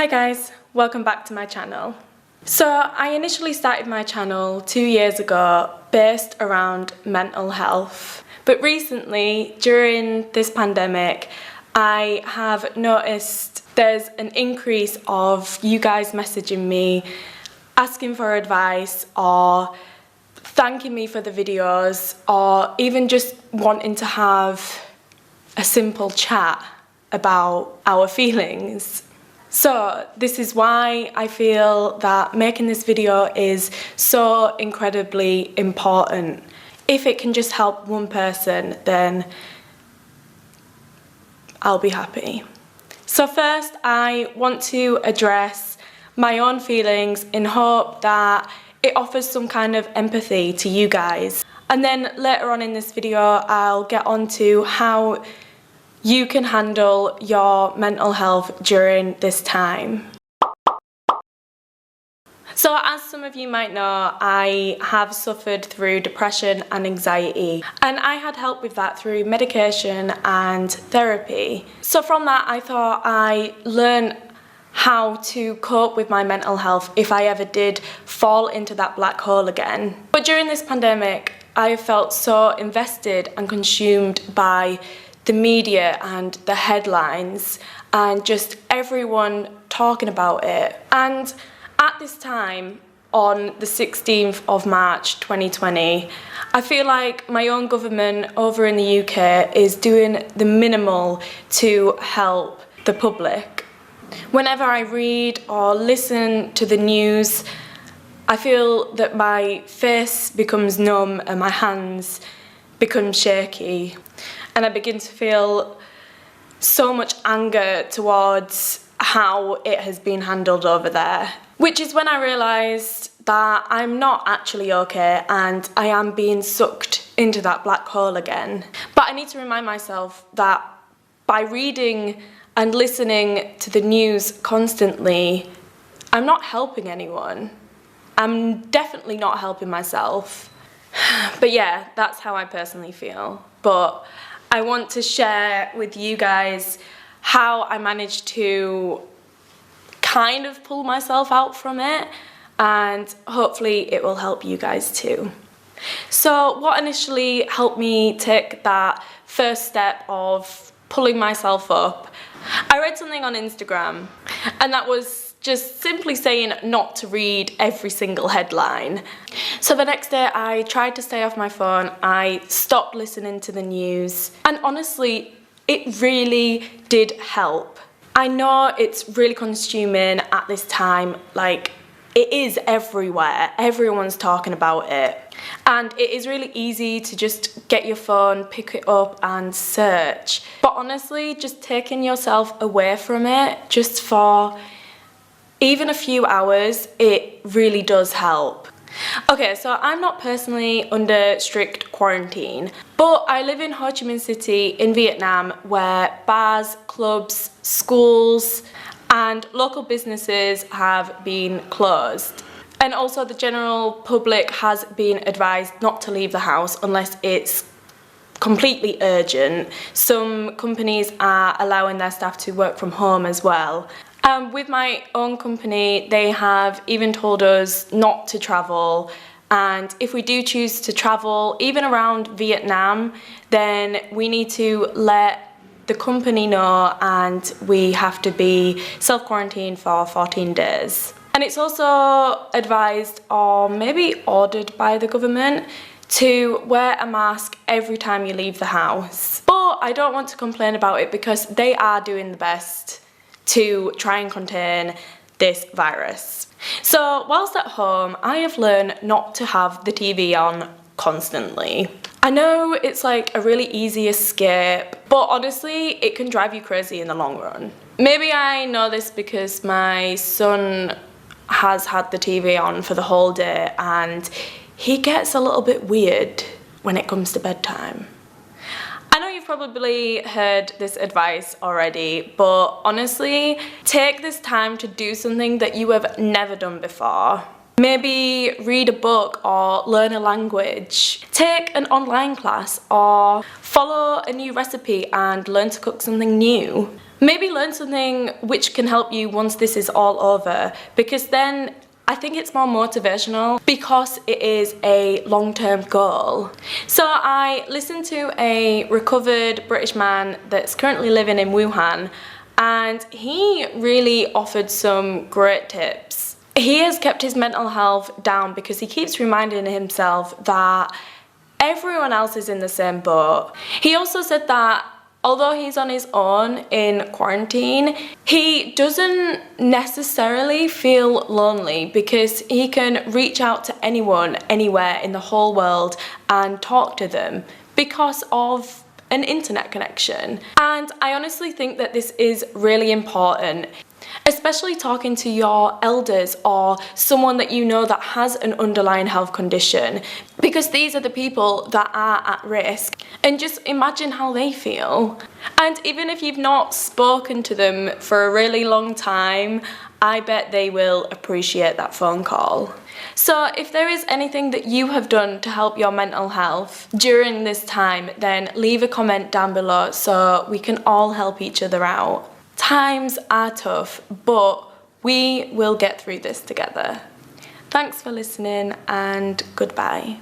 Hi guys, welcome back to my channel. So I initially started my channel 2 years ago based around mental health. But recently, during this pandemic, I have noticed there's an increase of you guys messaging me, asking for advice or thanking me for the videos, or even just wanting to have a simple chat about our feelings. So this is why I feel that making this video is so incredibly important. If it can just help one person, then I'll be happy. So first, I want to address my own feelings in hope that it offers some kind of empathy to you guys. And then later on in this video, I'll get on to how you can handle your mental health during this time. So as some of you might know, I have suffered through depression and anxiety, and I had help with that through medication and therapy. So from that, I thought I learned how to cope with my mental health if I ever did fall into that black hole again. But during this pandemic, I felt so invested and consumed by the media and the headlines and just everyone talking about it. And at this time, on the 16th of March 2020, I feel like my own government over in the UK is doing the minimal to help the public. Whenever I read or listen to the news, I feel that my face becomes numb and my hands become shaky. And I begin to feel so much anger towards how it has been handled over there. Which is when I realised that I'm not actually okay and I am being sucked into that black hole again. But I need to remind myself that by reading and listening to the news constantly, I'm not helping anyone. I'm definitely not helping myself. But yeah, that's how I personally feel. But I want to share with you guys how I managed to kind of pull myself out from it, and hopefully it will help you guys too. So what initially helped me take that first step of pulling myself up, I read something on Instagram, and that was just simply saying not to read every single headline. So the next day I tried to stay off my phone, I stopped listening to the news, and honestly, it really did help. I know it's really consuming at this time, like it is everywhere, everyone's talking about it. And it is really easy to just get your phone, pick it up and search. But honestly, just taking yourself away from it just for even a few hours, it really does help. Okay, so I'm not personally under strict quarantine, but I live in Ho Chi Minh City in Vietnam, where bars, clubs, schools and local businesses have been closed. And also the general public has been advised not to leave the house unless it's completely urgent. Some companies are allowing their staff to work from home as well. With my own company, they have even told us not to travel, and if we do choose to travel, even around Vietnam, then we need to let the company know and we have to be self-quarantined for 14 days. And it's also advised, or maybe ordered by the government, to wear a mask every time you leave the house. But I don't want to complain about it because they are doing the best to try and contain this virus. So whilst at home, I have learned not to have the TV on constantly. I know it's like a really easy escape, but honestly, it can drive you crazy in the long run. Maybe I know this because my son has had the TV on for the whole day and he gets a little bit weird when it comes to bedtime. I know you've probably heard this advice already, but honestly, take this time to do something that you have never done before. Maybe read a book or learn a language. Take an online class or follow a new recipe and learn to cook something new. Maybe learn something which can help you once this is all over, because then I think it's more motivational because it is a long-term goal. So I listened to a recovered British man that's currently living in Wuhan, and he really offered some great tips. He has kept his mental health down because he keeps reminding himself that everyone else is in the same boat. He also said that although he's on his own in quarantine, he doesn't necessarily feel lonely because he can reach out to anyone, anywhere in the whole world and talk to them because of an internet connection. And I honestly think that this is really important, especially talking to your elders or someone that you know that has an underlying health condition, because these are the people that are at risk. And just imagine how they feel. And even if you've not spoken to them for a really long time, I bet they will appreciate that phone call. So if there is anything that you have done to help your mental health during this time, then leave a comment down below so we can all help each other out. Times are tough, but we will get through this together. Thanks for listening, and goodbye.